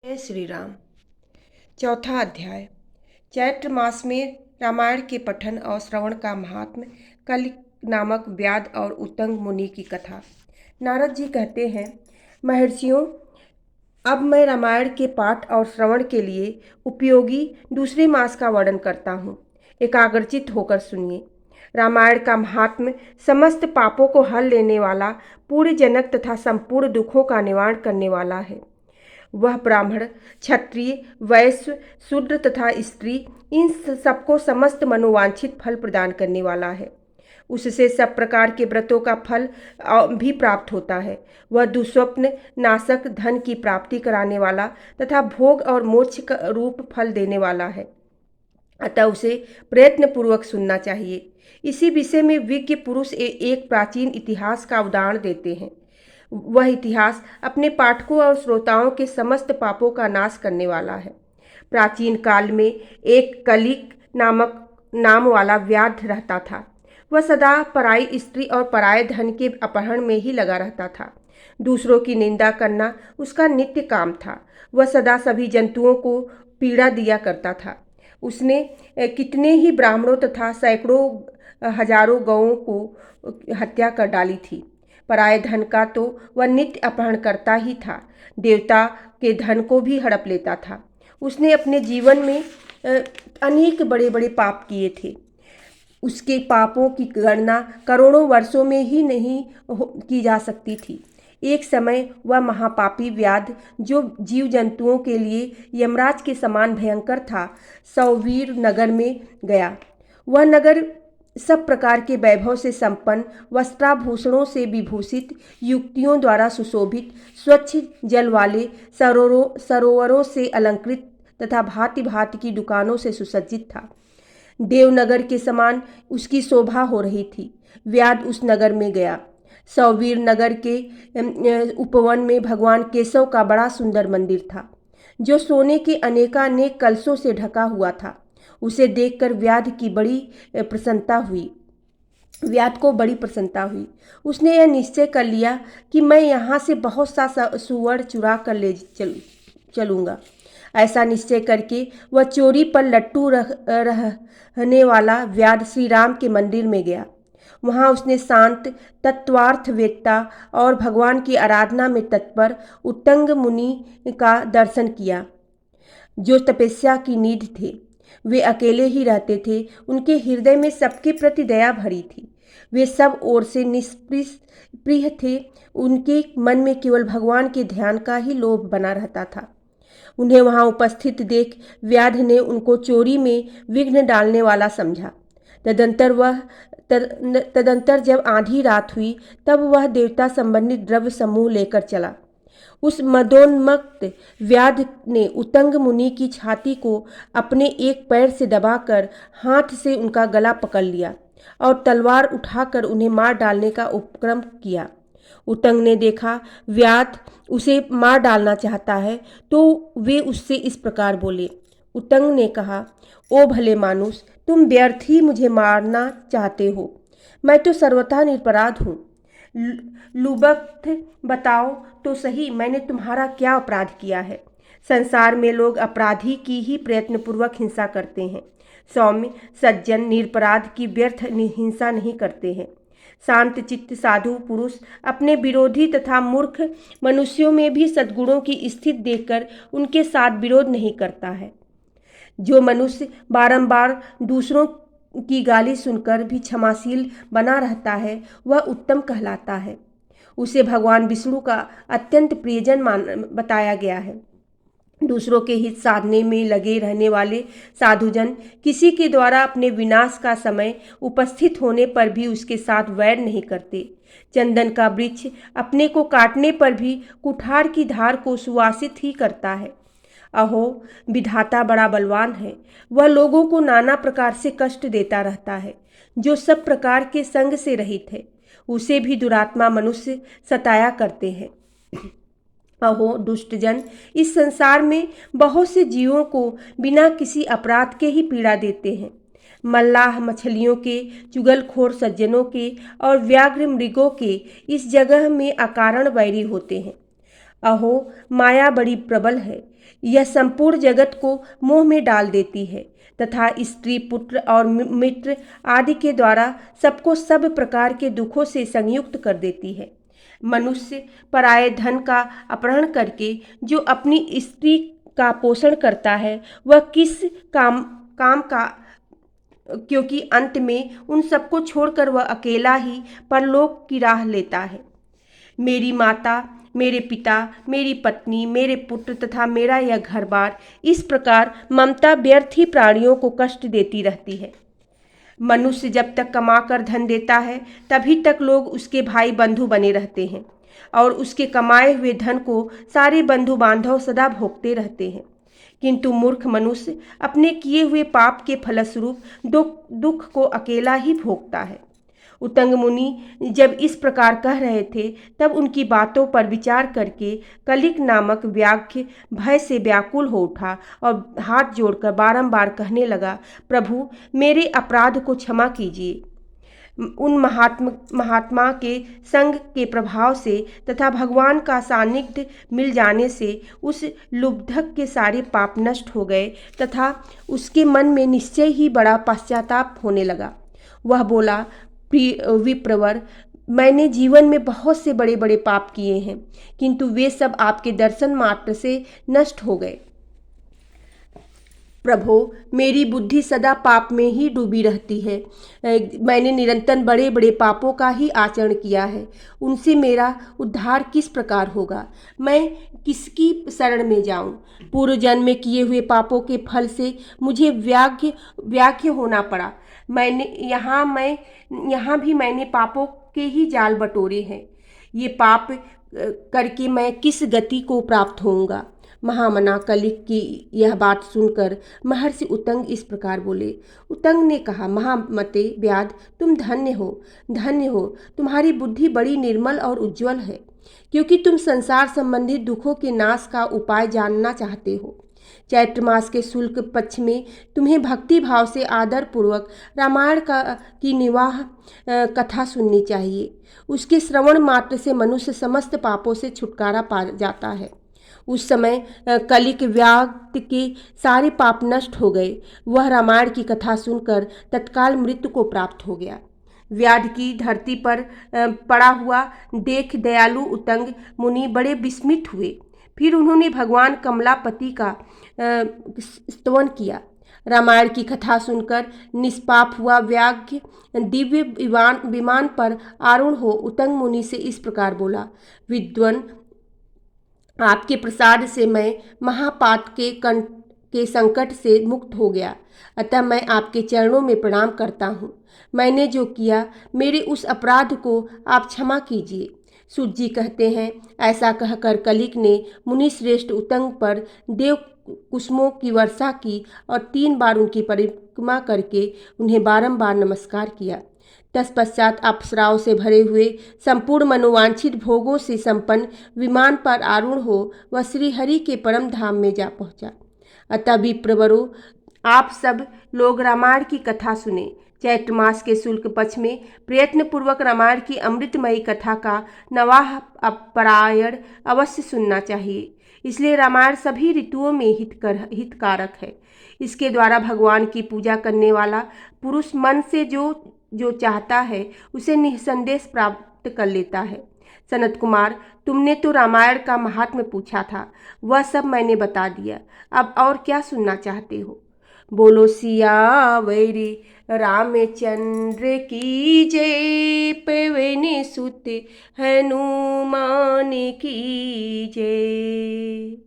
जय श्री राम। चौथा अध्याय। चैत्र मास में रामायण के पठन और श्रवण का महात्म्य। कल नामक व्याध और उत्तंग मुनि की कथा। नारद जी कहते हैं, महर्षियों, अब मैं रामायण के पाठ और श्रवण के लिए उपयोगी दूसरे मास का वर्णन करता हूँ। एकाग्रचित होकर सुनिए। रामायण का महात्म्य समस्त पापों को हल लेने वाला, पूर्ण जनक तथा संपूर्ण दुखों का निवारण करने वाला है। वह ब्राह्मण, क्षत्रिय, वैश्य, शूद्र तथा स्त्री, इन सबको समस्त मनोवांछित फल प्रदान करने वाला है। उससे सब प्रकार के व्रतों का फल भी प्राप्त होता है। वह दुस्वप्न नाशक, धन की प्राप्ति कराने वाला तथा भोग और मोक्ष का रूप फल देने वाला है। अतः उसे प्रयत्न पूर्वक सुनना चाहिए। इसी विषय में विज्ञ पुरुष एक प्राचीन इतिहास का उदाहरण देते हैं। वह इतिहास अपने पाठकों और श्रोताओं के समस्त पापों का नाश करने वाला है। प्राचीन काल में एक कलिक नाम वाला व्याध रहता था। वह सदा पराई स्त्री और पराये धन के अपहरण में ही लगा रहता था। दूसरों की निंदा करना उसका नित्य काम था। वह सदा सभी जंतुओं को पीड़ा दिया करता था। उसने कितने ही ब्राह्मणों तथा सैकड़ों हजारों गौओं को हत्या कर डाली थी। पराये धन का तो वह नित्य अपहरण करता ही था। देवता के धन को भी हड़प लेता था। उसने अपने जीवन में अनेक बड़े बड़े पाप किए थे। उसके पापों की गणना करोड़ों वर्षों में ही नहीं की जा सकती थी। एक समय वह महापापी व्याध, जो जीव जंतुओं के लिए यमराज के समान भयंकर था, सौवीर नगर में गया। वह नगर सब प्रकार के वैभव से संपन्न, वस्त्राभूषणों से विभूषित, युक्तियों द्वारा सुशोभित, स्वच्छ जल वाले सरोवरों से अलंकृत तथा भांति भांति की दुकानों से सुसज्जित था। देवनगर के समान उसकी शोभा हो रही थी। व्याध उस नगर में गया। सौवीर नगर के उपवन में भगवान केशव का बड़ा सुंदर मंदिर था, जो सोने के अनेकानेक कलशों से ढका हुआ था। उसे देखकर व्याध को बड़ी प्रसन्नता हुई। उसने यह निश्चय कर लिया कि मैं यहाँ से बहुत सा सुवर्ण चुरा कर ले चलूँगा। ऐसा निश्चय करके वह चोरी पर लट्टू रहने वाला व्याध श्री राम के मंदिर में गया। वहाँ उसने शांत, तत्वार्थवेत्ता और भगवान की आराधना में तत्पर उत्तंग मुनि का दर्शन किया, जो तपस्या की निधि थे। वे अकेले ही रहते थे। उनके हृदय में सबके प्रति दया भरी थी। वे सब ओर से निष्प्रिय थे। उनके मन में केवल भगवान के ध्यान का ही लोभ बना रहता था। उन्हें वहां उपस्थित देख व्याध ने उनको चोरी में विघ्न डालने वाला समझा। तदंतर जब आधी रात हुई, तब वह देवता संबंधित द्रव्य समूह लेकर चला। उस मदोन्मत्त व्याध ने उत्तंग मुनि की छाती को अपने एक पैर से दबाकर हाथ से उनका गला पकड़ लिया और तलवार उठाकर उन्हें मार डालने का उपक्रम किया। उत्तंग ने देखा व्याध उसे मार डालना चाहता है, तो वे उससे इस प्रकार बोले। उत्तंग ने कहा, ओ भले मानुष, तुम व्यर्थ ही मुझे मारना चाहते हो। मैं तो सर्वथा निरपराध हूँ। लुब्ध बताओ तो सही, मैंने तुम्हारा क्या अपराध किया है? संसार में लोग अपराधी की ही प्रयत्नपूर्वक हिंसा करते हैं। सौम्य सज्जन निरपराध की व्यर्थ हिंसा नहीं करते हैं। शांत चित्त साधु पुरुष अपने विरोधी तथा मूर्ख मनुष्यों में भी सद्गुणों की स्थिति देखकर उनके साथ विरोध नहीं करता है। जो मनुष्य बारंबार दूसरों की गाली सुनकर भी क्षमाशील बना रहता है, वह उत्तम कहलाता है। उसे भगवान विष्णु का अत्यंत प्रियजन बताया गया है। दूसरों के हित साधने में लगे रहने वाले साधुजन किसी के द्वारा अपने विनाश का समय उपस्थित होने पर भी उसके साथ वैर नहीं करते। चंदन का वृक्ष अपने को काटने पर भी कुठार की धार को सुवासित ही करता है। अहो, विधाता बड़ा बलवान है। वह लोगों को नाना प्रकार से कष्ट देता रहता है। जो सब प्रकार के संग से रहित है, उसे भी दुरात्मा मनुष्य सताया करते हैं। अहो दुष्टजन, इस संसार में बहुत से जीवों को बिना किसी अपराध के ही पीड़ा देते हैं। मल्लाह मछलियों के, चुगलखोर सज्जनों के और व्याघ्र मृगों के इस जगह में अकारण वैरी होते हैं। अहो, माया बड़ी प्रबल है। यह संपूर्ण जगत को मोह में डाल देती है तथा स्त्री, पुत्र और मित्र आदि के द्वारा सबको सब प्रकार के दुखों से संयुक्त कर देती है। मनुष्य पराये धन का अपहरण करके जो अपनी स्त्री का पोषण करता है, वह किस काम काम का, क्योंकि अंत में उन सबको छोड़कर वह अकेला ही परलोक की राह लेता है। मेरी माता, मेरे पिता, मेरी पत्नी, मेरे पुत्र तथा मेरा यह घर बार, इस प्रकार ममता व्यर्थ ही प्राणियों को कष्ट देती रहती है। मनुष्य जब तक कमाकर धन देता है, तभी तक लोग उसके भाई बंधु बने रहते हैं और उसके कमाए हुए धन को सारे बंधु बांधव सदा भोगते रहते हैं। किंतु मूर्ख मनुष्य अपने किए हुए पाप के फलस्वरूप दुख को अकेला ही भोगता है। उतंग मुनि जब इस प्रकार कह रहे थे, तब उनकी बातों पर विचार करके कलिक नामक व्याघ्र भय से व्याकुल हो उठा और हाथ जोड़कर बारंबार कहने लगा, प्रभु, मेरे अपराध को क्षमा कीजिए। उन महात्मा के संग के प्रभाव से तथा भगवान का सानिध्य मिल जाने से उस लुब्धक के सारे पाप नष्ट हो गए तथा उसके मन में निश्चय ही बड़ा पश्चाताप होने लगा। वह बोला, विप्रवर, मैंने जीवन में बहुत से बड़े बड़े पाप किए हैं, किंतु वे सब आपके दर्शन मात्र से नष्ट हो गए। प्रभो, मेरी बुद्धि सदा पाप में ही डूबी रहती है। मैंने निरंतर बड़े बड़े पापों का ही आचरण किया है। उनसे मेरा उद्धार किस प्रकार होगा? मैं किसकी शरण में जाऊं? पूर्व जन्म में किए हुए पापों के फल से मुझे व्याख्य होना पड़ा। यहाँ भी मैंने पापों के ही जाल बटोरे हैं। ये पाप करके मैं किस गति को प्राप्त होऊंगा? महामना कलिक की यह बात सुनकर महर्षि उतंग इस प्रकार बोले। उतंग ने कहा, महामते व्याध, तुम धन्य हो, धन्य हो। तुम्हारी बुद्धि बड़ी निर्मल और उज्जवल है, क्योंकि तुम संसार संबंधी दुखों के नाश का उपाय जानना चाहते हो। चैत्र मास के शुक्ल पक्ष में तुम्हें भक्ति भाव से आदर पूर्वक रामायण की निवाह कथा सुननी चाहिए। उसके श्रवण मात्र से मनुष्य समस्त पापों से छुटकारा पा जाता है। उस समय कलिक व्याध के सारे पाप नष्ट हो गए। वह रामायण की कथा सुनकर तत्काल मृत्यु को प्राप्त हो गया। व्याध की धरती पर पड़ा हुआ देख दयालु उतंग मुनि बड़े विस्मित हुए। फिर उन्होंने भगवान कमलापति का स्तवन किया। रामायण की कथा सुनकर निष्पाप हुआ व्याघ्र दिव्य विमान पर आरूढ़ हो उतंग मुनि से इस प्रकार बोला, विद्वन, आपके प्रसाद से मैं महापात के संकट से मुक्त हो गया, अतः मैं आपके चरणों में प्रणाम करता हूँ। मैंने जो किया, मेरे उस अपराध को आप क्षमा कीजिए। सूत जी कहते हैं, ऐसा कहकर कलिक ने मुनि श्रेष्ठ उतंग पर देव कुसुमों की वर्षा की और 3 बार उनकी परिक्रमा करके उन्हें बारंबार नमस्कार किया। तत्पश्चात अप्सराओं से भरे हुए संपूर्ण मनोवांछित भोगों से संपन्न विमान पर आरूढ़ हो वह श्रीहरि के परम धाम में जा पहुंचा। अतः विप्रवरों, आप सब लोग रामायण की कथा सुने। चैत्र मास के शुक्ल पक्ष में प्रयत्न पूर्वक रामायण की अमृतमयी कथा का नवाह परायण अवश्य सुनना चाहिए। इसलिए रामायण सभी ऋतुओं में हितकारक है। इसके द्वारा भगवान की पूजा करने वाला पुरुष मन से जो चाहता है उसे निसंदेह प्राप्त कर लेता है। सनत कुमार, तुमने तो रामायण का महात्म्य पूछा था, वह सब मैंने बता दिया। अब और क्या सुनना चाहते हो? बोलो सियावरी रामचंद्र की जय, पवन सुत हनुमान की जय।